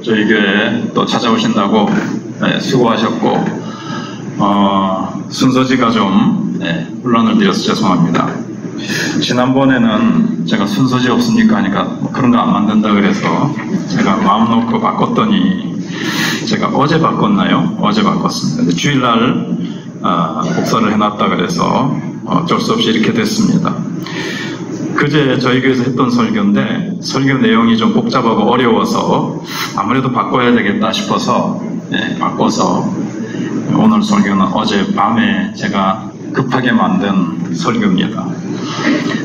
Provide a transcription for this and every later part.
저희 교회에 또 찾아오신다고 수고하셨고, 순서지가 좀 혼란을 드려서 죄송합니다. 지난번에는 제가 순서지 없으니까 하니까 그런 거 안 만든다 그래서 제가 마음 놓고 바꿨더니 제가 어제 바꿨나요? 어제 바꿨습니다. 근데 주일날 복사를 해놨다 그래서 어쩔 수 없이 이렇게 됐습니다. 그제 저희 교회에서 했던 설교인데 설교 내용이 좀 복잡하고 어려워서 아무래도 바꿔야 되겠다 싶어서 바꿔서 오늘 설교는 어제 밤에 제가 급하게 만든 설교입니다.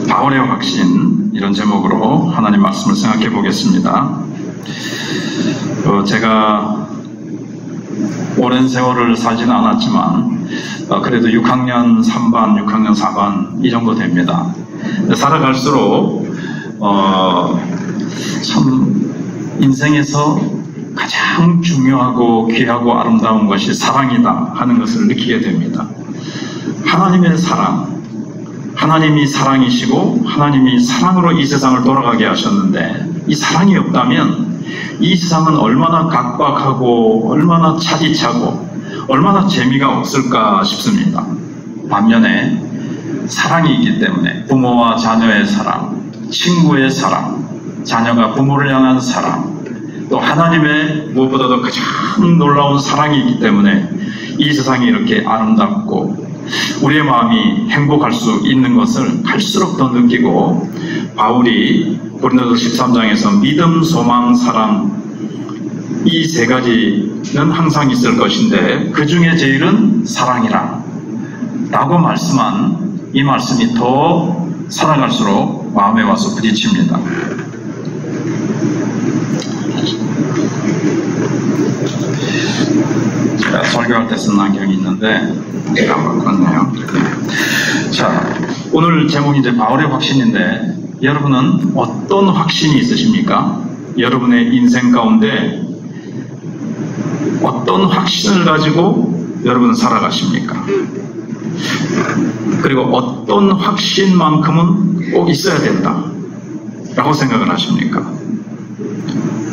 바울의 확신, 이런 제목으로 하나님 말씀을 생각해 보겠습니다. 제가 오랜 세월을 살지는 않았지만 그래도 6학년 3반, 6학년 4반 이 정도 됩니다. 살아갈수록 참 인생에서 가장 중요하고 귀하고 아름다운 것이 사랑이다 하는 것을 느끼게 됩니다. 하나님의 사랑, 하나님이 사랑이시고 하나님이 사랑으로 이 세상을 돌아가게 하셨는데 이 사랑이 없다면 이 세상은 얼마나 각박하고 얼마나 차디차고 얼마나 재미가 없을까 싶습니다. 반면에 사랑이 있기 때문에 부모와 자녀의 사랑, 친구의 사랑, 자녀가 부모를 향한 사랑, 또 하나님의 무엇보다도 가장 놀라운 사랑이 있기 때문에 이 세상이 이렇게 아름답고 우리의 마음이 행복할 수 있는 것을 갈수록 더 느끼고, 바울이 고린도서 13장에서 믿음, 소망, 사랑 이 세 가지는 항상 있을 것인데 그 중에 제일은 사랑이라 라고 말씀한 이 말씀이 더 살아갈수록 마음에 와서 부딪힙니다. 제가 설교할 때 쓴 안경이 있는데 안 바꿨네요. 자, 오늘 제목이 이제 바울의 확신인데 여러분은 어떤 확신이 있으십니까? 여러분의 인생 가운데 어떤 확신을 가지고 여러분은 살아가십니까? 그리고 어떤 확신만큼은 꼭 있어야 된다 라고 생각을 하십니까?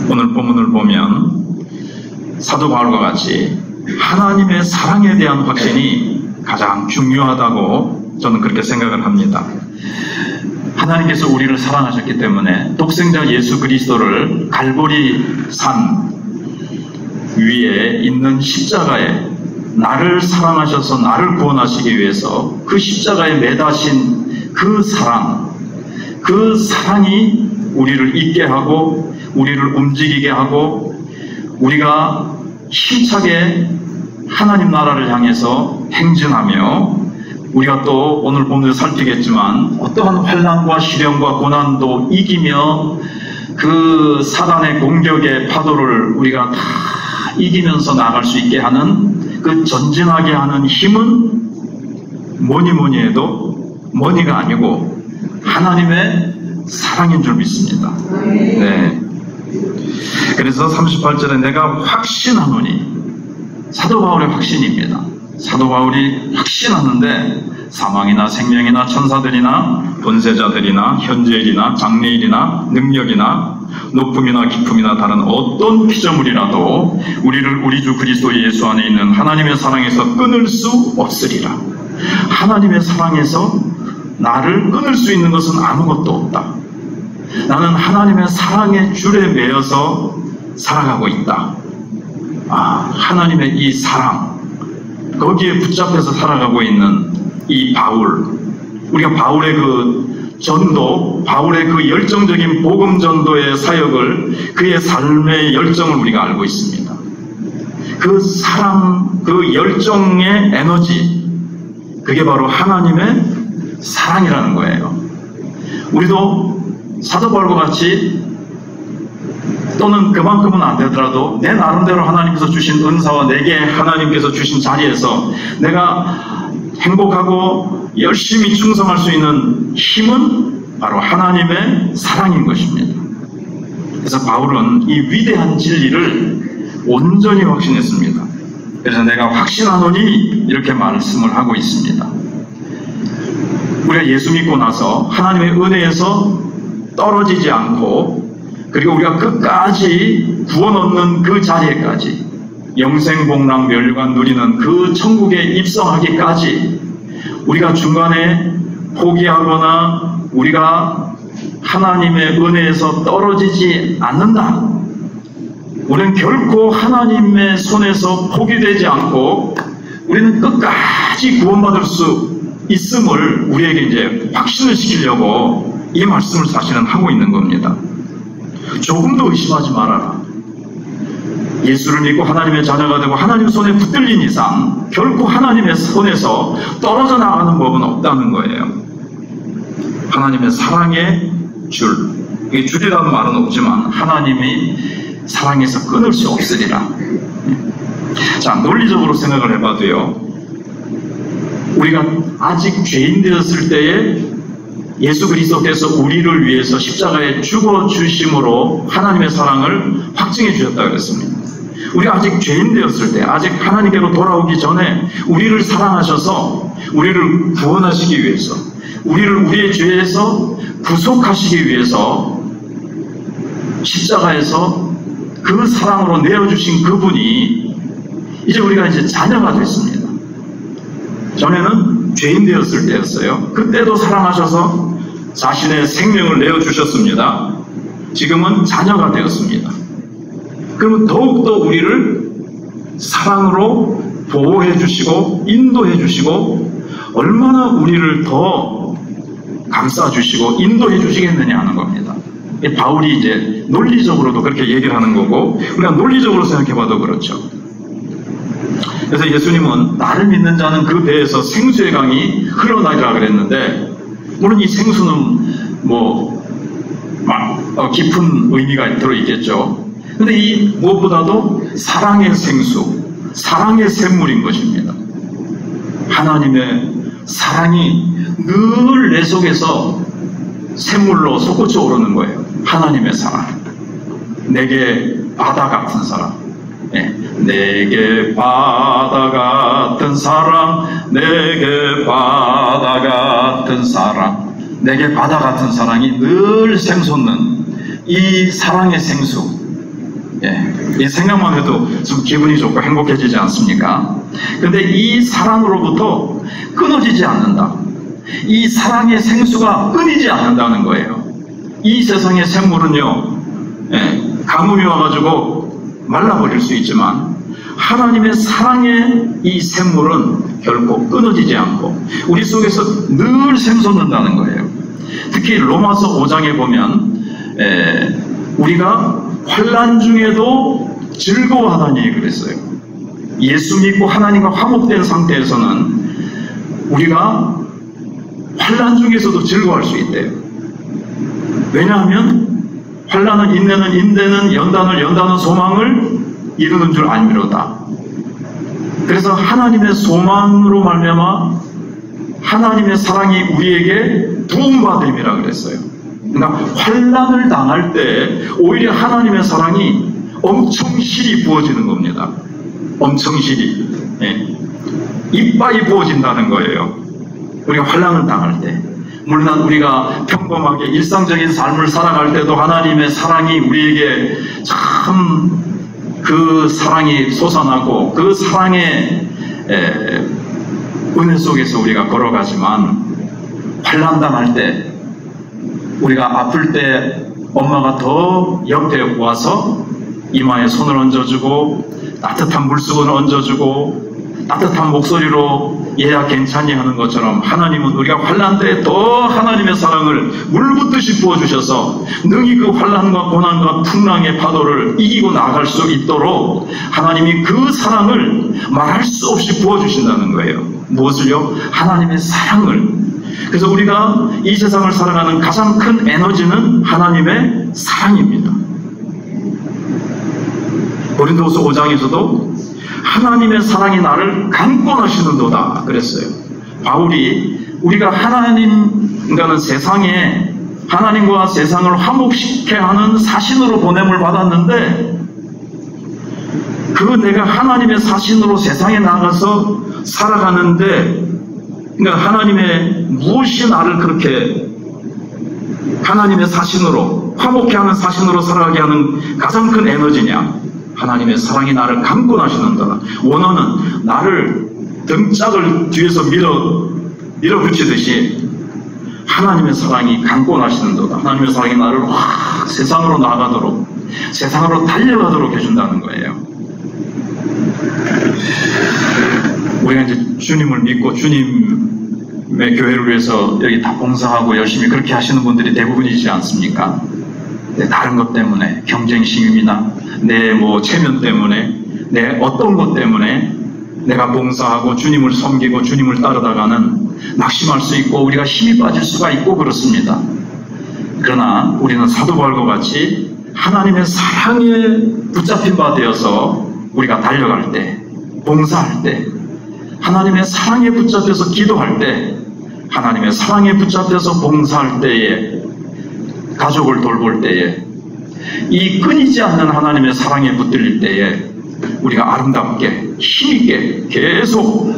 오늘 본문을 보면 사도 바울과 같이 하나님의 사랑에 대한 확신이 가장 중요하다고 저는 그렇게 생각을 합니다. 하나님께서 우리를 사랑하셨기 때문에 독생자 예수 그리스도를 갈보리 산 위에 있는 십자가에 나를 사랑하셔서 나를 구원하시기 위해서 그 십자가에 매다신 그 사랑이 우리를 있게 하고 우리를 움직이게 하고 우리가 힘차게 하나님 나라를 향해서 행진하며 우리가 또 오늘 본문에 살피겠지만 어떠한 환난과 시련과 고난도 이기며 그 사단의 공격의 파도를 우리가 다 이기면서 나아갈 수 있게 하는 그 전진하게 하는 힘은 뭐니 해도 뭐니가 아니고 하나님의 사랑인 줄 믿습니다. 네. 그래서 38절에 내가 확신하노니, 사도 바울의 확신입니다. 사도 바울이 확신하는데 사망이나 생명이나 천사들이나 권세자들이나 현재일이나 장래일이나 능력이나 높음이나 깊음이나 다른 어떤 피조물이라도 우리를 우리 주 그리스도 예수 안에 있는 하나님의 사랑에서 끊을 수 없으리라. 하나님의 사랑에서 나를 끊을 수 있는 것은 아무것도 없다. 나는 하나님의 사랑의 줄에 매여서 살아가고 있다. 하나님의 이 사랑, 거기에 붙잡혀서 살아가고 있는 이 바울, 우리가 바울의 그 전도, 바울의 그 열정적인 복음 전도의 사역을, 그의 삶의 열정을 우리가 알고 있습니다. 그 사랑, 그 열정의 에너지, 그게 바로 하나님의 사랑이라는 거예요. 우리도 사도 바울과 같이 또는 그만큼은 안 되더라도 내 나름대로 하나님께서 주신 은사와 내게 하나님께서 주신 자리에서 내가 행복하고 열심히 충성할 수 있는 힘은 바로 하나님의 사랑인 것입니다. 그래서 바울은 이 위대한 진리를 온전히 확신했습니다. 그래서 내가 확신하노니 이렇게 말씀을 하고 있습니다. 우리가 예수 믿고 나서 하나님의 은혜에서 떨어지지 않고 그리고 우리가 끝까지 구원 얻는 그 자리에까지, 영생복락 멸류관 누리는 그 천국에 입성하기까지 우리가 중간에 포기하거나 우리가 하나님의 은혜에서 떨어지지 않는다. 우리는 결코 하나님의 손에서 포기되지 않고 우리는 끝까지 구원받을 수 있음을 우리에게 이제 확신을 시키려고 이 말씀을 사실은 하고 있는 겁니다. 조금도 의심하지 말아라. 예수를 믿고 하나님의 자녀가 되고 하나님 손에 붙들린 이상 결코 하나님의 손에서 떨어져 나가는 법은 없다는 거예요. 하나님의 사랑의 줄, 이게 줄이라는 말은 없지만 하나님이 사랑에서 끊을 수 없으리라. 자, 논리적으로 생각을 해봐도요, 우리가 아직 죄인 되었을 때에 예수 그리스도께서 우리를 위해서 십자가에 죽어주심으로 하나님의 사랑을 확증해 주셨다 그랬습니다. 우리가 아직 죄인 되었을 때, 아직 하나님께로 돌아오기 전에 우리를 사랑하셔서 우리를 구원하시기 위해서, 우리를 우리의 죄에서 구속하시기 위해서 십자가에서 그 사랑으로 내어주신 그분이 이제 우리가 이제 자녀가 됐습니다. 전에는 죄인 되었을 때였어요. 그때도 사랑하셔서 자신의 생명을 내어주셨습니다. 지금은 자녀가 되었습니다. 그러면 더욱더 우리를 사랑으로 보호해 주시고 인도해 주시고 얼마나 우리를 더 감싸 주시고 인도해 주시겠느냐 하는 겁니다. 바울이 이제 논리적으로도 그렇게 얘기를 하는 거고 우리가 논리적으로 생각해 봐도 그렇죠. 그래서 예수님은 나를 믿는 자는 그 배에서 생수의 강이 흘러나리라 그랬는데, 물론 이 생수는 깊은 의미가 들어있겠죠. 근데 이 무엇보다도 사랑의 생수, 사랑의 샘물인 것입니다. 하나님의 사랑이 늘 내 속에서 샘물로 솟구쳐 오르는 거예요. 하나님의 사랑. 내게 바다 같은 사랑. 내게 바다 같은 사랑, 내게 바다 같은 사랑, 내게 바다 같은 사랑이 늘 샘솟는 이 사랑의 생수. 이 생각만 해도 좀 기분이 좋고 행복해지지 않습니까? 근데 이 사랑으로부터 끊어지지 않는다. 이 사랑의 생수가 끊이지 않는다는 거예요. 이 세상의 샘물은요, 가뭄이 와가지고 말라버릴 수 있지만 하나님의 사랑의 이 샘물은 결코 끊어지지 않고 우리 속에서 늘 샘솟는다는 거예요. 특히 로마서 5장에 보면 우리가 환난 중에도 즐거워하다니 그랬어요. 예수 믿고 하나님과 화목된 상태에서는 우리가 환난 중에서도 즐거워할 수 있대요. 왜냐하면 환난은 인내는 인내는 연단을 연단은 소망을 이루는 줄 알미로다. 그래서 하나님의 소망으로 말미암아 하나님의 사랑이 우리에게 부음받음이라 그랬어요. 그러니까 환난을 당할 때 오히려 하나님의 사랑이 엄청 실이 부어지는 겁니다. 엄청 실이. 이빠이 부어진다는 거예요. 우리가 환난을 당할 때. 물론 우리가 평범하게 일상적인 삶을 살아갈 때도 하나님의 사랑이 우리에게 참 그 사랑이 솟아나고 그 사랑의 은혜 속에서 우리가 걸어가지만 환난 당할 때 우리가 아플 때 엄마가 더 옆에 와서 이마에 손을 얹어주고 따뜻한 물수건을 얹어주고 따뜻한 목소리로 얘야 괜찮니 하는 것처럼 하나님은 우리가 환난 때 더 하나님의 사랑을 물붓듯이 부어주셔서 능히 그 환난과 고난과 풍랑의 파도를 이기고 나아갈 수 있도록 하나님이 그 사랑을 말할 수 없이 부어주신다는 거예요. 무엇을요? 하나님의 사랑을. 그래서 우리가 이 세상을 살아가는 가장 큰 에너지는 하나님의 사랑입니다. 고린도후서 5장에서도 하나님의 사랑이 나를 강권하시는도다 그랬어요. 바울이 우리가 하나님과는 세상에 하나님과 세상을 화목시켜야 하는 사신으로 보냄을 받았는데 그 내가 하나님의 사신으로 세상에 나가서 살아가는데 그러니까 하나님의 무엇이 나를 그렇게 하나님의 사신으로, 화목해 하는 사신으로 살아가게 하는 가장 큰 에너지냐? 하나님의 사랑이 나를 감고 나시는도다. 원어는 나를 등짝을 뒤에서 밀어붙이듯이 하나님의 사랑이 감고 나시는도다. 하나님의 사랑이 나를 확 세상으로 나가도록, 세상으로 달려가도록 해준다는 거예요. 우리가 이제 주님을 믿고 주님의 교회를 위해서 여기 다 봉사하고 열심히 그렇게 하시는 분들이 대부분이지 않습니까? 다른 것 때문에, 경쟁심이나 내 체면 때문에, 내 어떤 것 때문에 내가 봉사하고 주님을 섬기고 주님을 따르다가는 낙심할 수 있고 우리가 힘이 빠질 수가 있고 그렇습니다. 그러나 우리는 사도 바울과 같이 하나님의 사랑에 붙잡힌 바 되어서 우리가 달려갈 때, 봉사할 때, 하나님의 사랑에 붙잡혀서 기도할 때, 하나님의 사랑에 붙잡혀서 봉사할 때에, 가족을 돌볼 때에, 이 끊이지 않는 하나님의 사랑에 붙들릴 때에 우리가 아름답게 힘있게 계속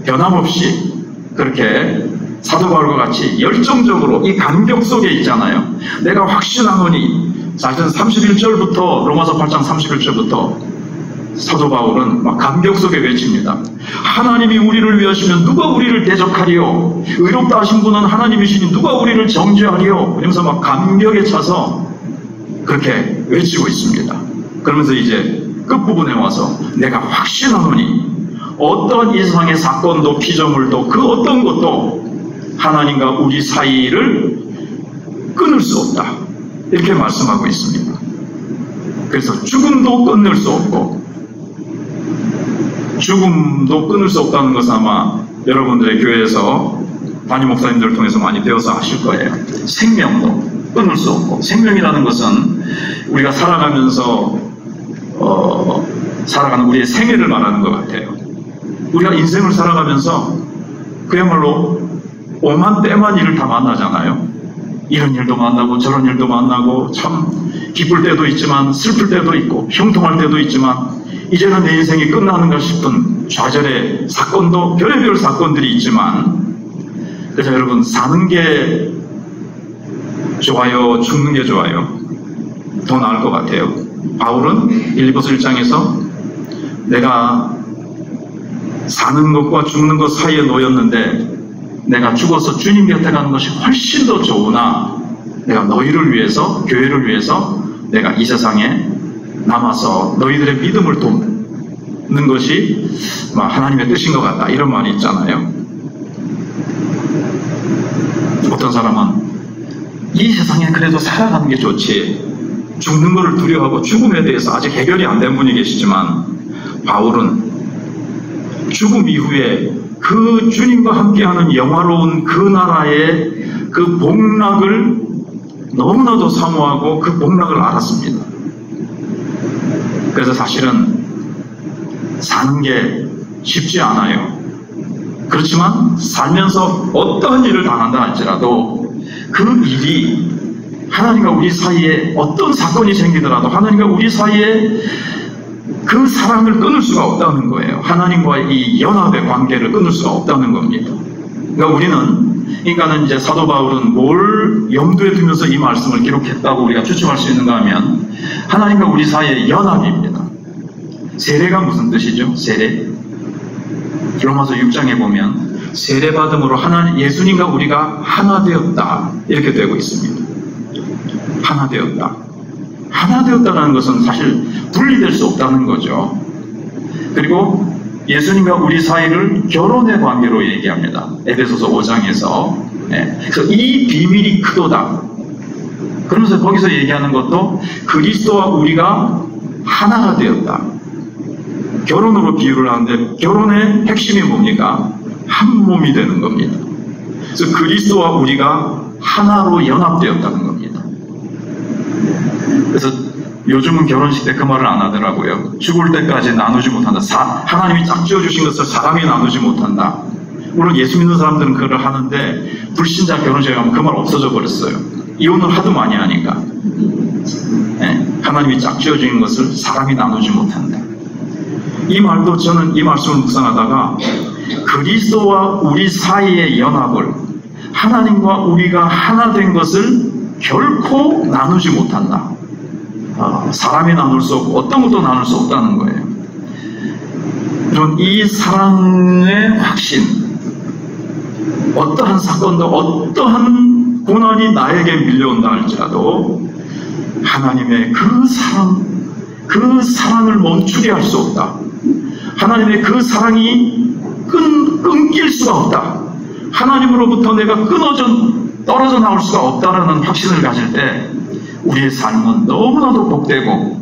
변함없이 그렇게 사도 바울과 같이 열정적으로 이 감격 속에 있잖아요. 내가 확신하노니, 사실은 31절부터 로마서 8장 31절부터 사도 바울은 막 감격 속에 외칩니다. 하나님이 우리를 위하시면 누가 우리를 대적하리요? 의롭다 하신 분은 하나님이시니 누가 우리를 정죄하리요? 그러면서 막 감격에 차서 그렇게 외치고 있습니다. 그러면서 이제 끝부분에 와서 내가 확신하노니 어떤 이 세상의 사건도 피조물도 그 어떤 것도 하나님과 우리 사이를 끊을 수 없다. 이렇게 말씀하고 있습니다. 그래서 죽음도 끊을 수 없고, 죽음도 끊을 수 없다는 것은 아마 여러분들의 교회에서 담임 목사님들을 통해서 많이 배워서 아실 거예요. 생명도 끊을 수 없고, 생명이라는 것은 우리가 살아가면서 살아가는 우리의 생애를 말하는 것 같아요. 우리가 인생을 살아가면서 그야말로 오만 때만 일을 다 만나잖아요. 이런 일도 만나고 저런 일도 만나고, 참 기쁠 때도 있지만 슬플 때도 있고 형통할 때도 있지만 이제는 내 인생이 끝나는가 싶은 좌절의 사건도, 별의별 사건들이 있지만, 그래서 여러분, 사는 게 좋아요, 죽는 게 좋아요? 더 나을 것 같아요. 바울은 빌립보서 1장에서 내가 사는 것과 죽는 것 사이에 놓였는데 내가 죽어서 주님 곁에 가는 것이 훨씬 더 좋으나 내가 너희를 위해서, 교회를 위해서 내가 이 세상에 남아서 너희들의 믿음을 돕는 것이 하나님의 뜻인 것 같다, 이런 말이 있잖아요. 어떤 사람은 이 세상에 그래도 살아가는 게 좋지, 죽는 것을 두려워하고 죽음에 대해서 아직 해결이 안 된 분이 계시지만, 바울은 죽음 이후에 그 주님과 함께하는 영화로운 그 나라의 그 복락을 너무나도 사모하고 그 복락을 알았습니다. 그래서 사실은 사는 게 쉽지 않아요. 그렇지만 살면서 어떠한 일을 당한다 할지라도 그 일이 하나님과 우리 사이에 어떤 사건이 생기더라도 하나님과 우리 사이에 그 사랑을 끊을 수가 없다는 거예요. 하나님과의 이 연합의 관계를 끊을 수가 없다는 겁니다. 그러니까 그러니까는 이제 사도 바울은 뭘 염두에 두면서 이 말씀을 기록했다고 우리가 추측할 수 있는가 하면, 하나님과 우리 사이의 연합입니다. 세례가 무슨 뜻이죠? 세례. 로마서 6장에 보면 세례받음으로 예수님과 우리가 하나 되었다, 이렇게 되고 있습니다. 하나 되었다. 하나 되었다는 것은 사실 분리될 수 없다는 거죠. 그리고 예수님과 우리 사이를 결혼의 관계로 얘기합니다. 에베소서 5장에서. 그래서 이 비밀이 크도다. 그러면서 거기서 얘기하는 것도 그리스도와 우리가 하나가 되었다. 결혼으로 비유를 하는데, 결혼의 핵심이 뭡니까? 한 몸이 되는 겁니다. 그래서 그리스도와 우리가 하나로 연합되었다는 겁니다. 그래서 요즘은 결혼식 때 그 말을 안 하더라고요. 죽을 때까지 나누지 못한다. 하나님이 짝 지어주신 것을 사람이 나누지 못한다. 물론 예수 믿는 사람들은 그걸 하는데, 불신자 결혼식에 가면 그 말 없어져 버렸어요. 이혼을 하도 많이 하니까. 하나님이 짝 지어주신 것을 사람이 나누지 못한다. 이 말도 저는 이 말씀을 묵상하다가 그리스도와 우리 사이의 연합을, 하나님과 우리가 하나 된 것을 결코 나누지 못한다. 사람이 나눌 수 없고 어떤 것도 나눌 수 없다는 거예요. 여러분, 이 사랑의 확신, 어떠한 사건도 어떠한 고난이 나에게 밀려온다 할지라도 하나님의 그 사랑을 멈추게 할 수 없다. 하나님의 그 사랑이 끊길 수가 없다. 하나님으로부터 내가 떨어져 나올 수가 없다라는 확신을 가질 때 우리의 삶은 너무나도 복되고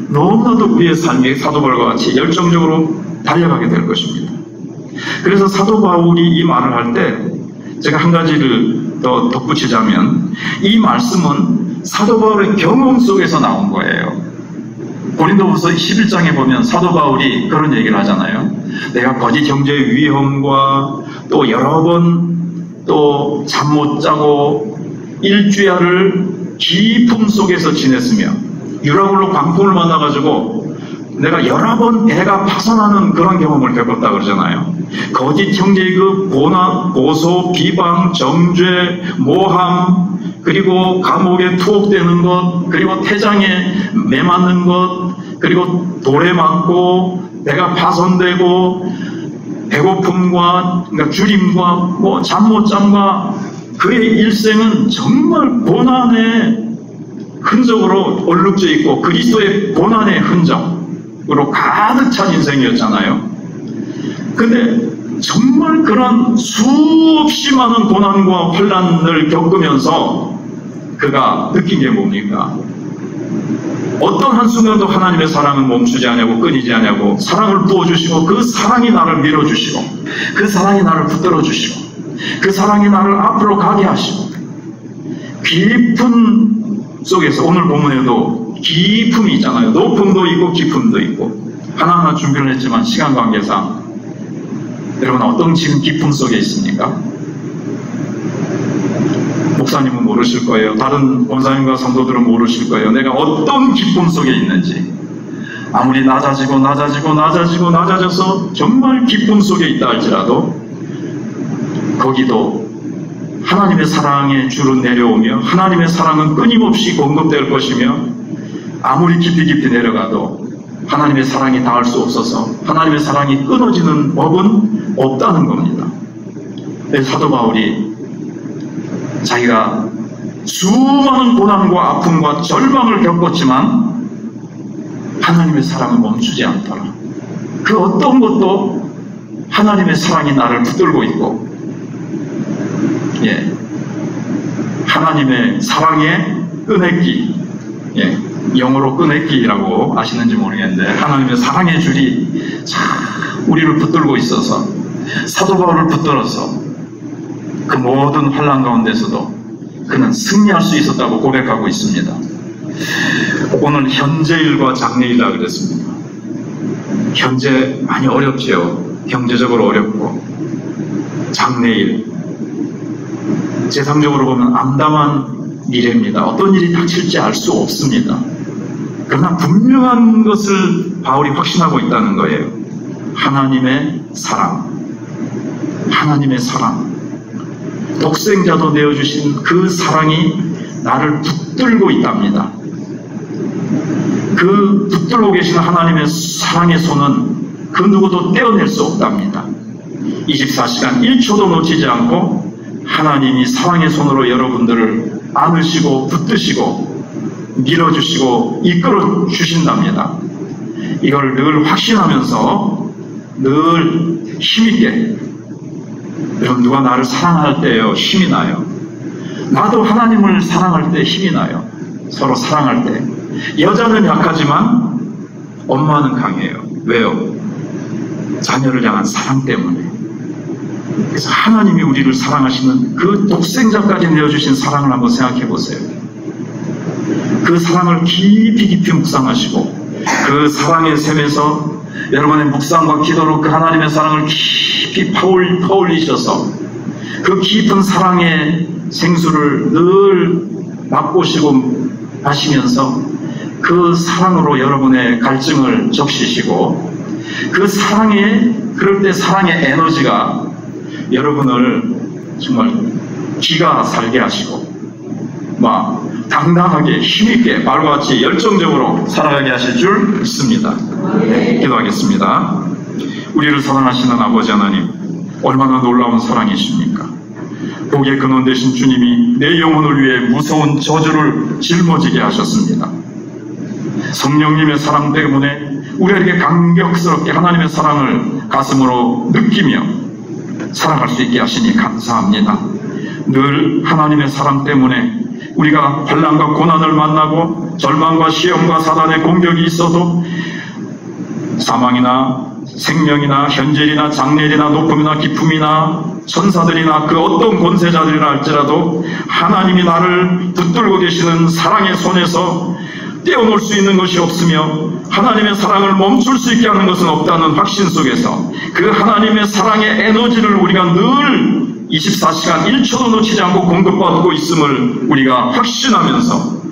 너무나도 우리의 삶이 사도 바울과 같이 열정적으로 달려가게 될 것입니다. 그래서 사도 바울이 이 말을 할 때 제가 한 가지를 더 덧붙이자면 이 말씀은 사도 바울의 경험 속에서 나온 거예요. 고린도후서 11장에 보면 사도 바울이 그런 얘기를 하잖아요. 내가 거짓 형제의 위험과 또 여러 번 또 잠 못 자고 일주야를 기품 속에서 지냈으며 유라굴로 광풍을 만나가지고 내가 여러 번 배가 파손하는 그런 경험을 겪었다 그러잖아요. 거짓 형제의 그 고난, 고소, 비방, 정죄, 모함, 그리고 감옥에 투옥되는 것, 그리고 태장에 매맞는 것, 그리고 돌에 맞고 배가 파손되고 배고픔과 그러니까 주림과 뭐 잠 못 잠과 그의 일생은 정말 고난의 흔적으로 얼룩져 있고 그리스도의 고난의 흔적으로 가득 찬 인생이었잖아요. 근데 정말 그런 수없이 많은 고난과 환난을 겪으면서 그가 느낀 게 뭡니까? 어떤 한순간도 하나님의 사랑은 멈추지 않냐고 끊이지 않냐고 사랑을 부어주시고 그 사랑이 나를 밀어주시고 그 사랑이 나를 붙들어주시고 그 사랑이 나를 앞으로 가게 하시고 깊은 속에서 오늘 본문에도 깊음이 있잖아요. 높음도 있고 깊음도 있고 하나하나 준비를 했지만 시간 관계상 여러분 어떤 지금 깊음 속에 있습니까? 목사님은 모르실 거예요. 다른 권사님과 성도들은 모르실 거예요. 내가 어떤 기쁨 속에 있는지. 아무리 낮아져서 정말 기쁨 속에 있다 할지라도 거기도 하나님의 사랑의 주로 내려오며 하나님의 사랑은 끊임없이 공급될 것이며 아무리 깊이 내려가도 하나님의 사랑이 닿을 수 없어서 하나님의 사랑이 끊어지는 법은 없다는 겁니다. 사도 바울이 자기가 수많은 고난과 아픔과 절망을 겪었지만 하나님의 사랑은 멈추지 않더라. 그 어떤 것도 하나님의 사랑이 나를 붙들고 있고 하나님의 사랑의 끈액기, 영어로 끈액기라고 아시는지 모르겠는데 하나님의 사랑의 줄이 우리를 붙들고 있어서 사도 바울을 붙들어서 그 모든 환난 가운데서도 그는 승리할 수 있었다고 고백하고 있습니다. 오늘 현재일과 장래일이라 그랬습니다. 현재 많이 어렵죠. 경제적으로 어렵고 장래일 세상적으로 보면 암담한 미래입니다. 어떤 일이 닥칠지 알 수 없습니다. 그러나 분명한 것을 바울이 확신하고 있다는 거예요. 하나님의 사랑, 하나님의 사랑, 독생자도 내어주신 그 사랑이 나를 붙들고 있답니다. 그 붙들고 계신 하나님의 사랑의 손은 그 누구도 떼어낼 수 없답니다. 24시간 1초도 놓치지 않고 하나님이 사랑의 손으로 여러분들을 안으시고 붙드시고 밀어주시고 이끌어 주신답니다. 이걸 늘 확신하면서 늘 힘있게, 여러분 누가 나를 사랑할 때요 힘이 나요. 나도 하나님을 사랑할 때 힘이 나요. 서로 사랑할 때. 여자는 약하지만 엄마는 강해요. 왜요? 자녀를 향한 사랑 때문에. 그래서 하나님이 우리를 사랑하시는 그 독생자까지 내어주신 사랑을 한번 생각해 보세요. 그 사랑을 깊이 묵상하시고 그 사랑의 샘에서 여러분의 묵상과 기도로 그 하나님의 사랑을 깊이 퍼올리셔서 그 깊은 사랑의 생수를 늘 맛보시고 마시면서 그 사랑으로 여러분의 갈증을 적시시고 그 사랑의, 그럴 때 사랑의 에너지가 여러분을 정말 기가 살게 하시고 막 당당하게 힘있게 바울과 같이 열정적으로 살아가게 하실 줄 믿습니다. 네, 기도하겠습니다. 우리를 사랑하시는 아버지 하나님, 얼마나 놀라운 사랑이십니까? 복의 근원 되신 주님이 내 영혼을 위해 무서운 저주를 짊어지게 하셨습니다. 성령님의 사랑 때문에 우리에게 감격스럽게 하나님의 사랑을 가슴으로 느끼며 살아갈 수 있게 하시니 감사합니다. 늘 하나님의 사랑 때문에 우리가 환난과 고난을 만나고 절망과 시험과 사단의 공격이 있어도 사망이나 생명이나 현재이나 장래이나 높음이나 깊음이나 천사들이나 그 어떤 권세자들이라 할지라도 하나님이 나를 붙들고 계시는 사랑의 손에서 떼어놓을 수 있는 것이 없으며 하나님의 사랑을 멈출 수 있게 하는 것은 없다는 확신 속에서 그 하나님의 사랑의 에너지를 우리가 늘 24시간 1초도 놓치지 않고 공급받고 있음을 우리가 확신하면서,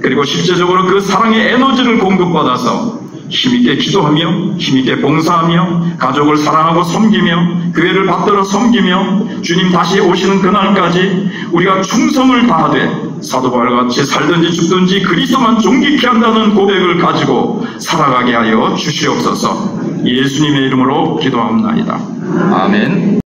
그리고 실제적으로 그 사랑의 에너지를 공급받아서 힘있게 기도하며 힘있게 봉사하며 가족을 사랑하고 섬기며 교회를 받들어 섬기며 주님 다시 오시는 그날까지 우리가 충성을 다하되 사도 바울과 같이 살든지 죽든지 그리스도만 존귀케 한다는 고백을 가지고 살아가게 하여 주시옵소서. 예수님의 이름으로 기도하옵나이다. 아멘.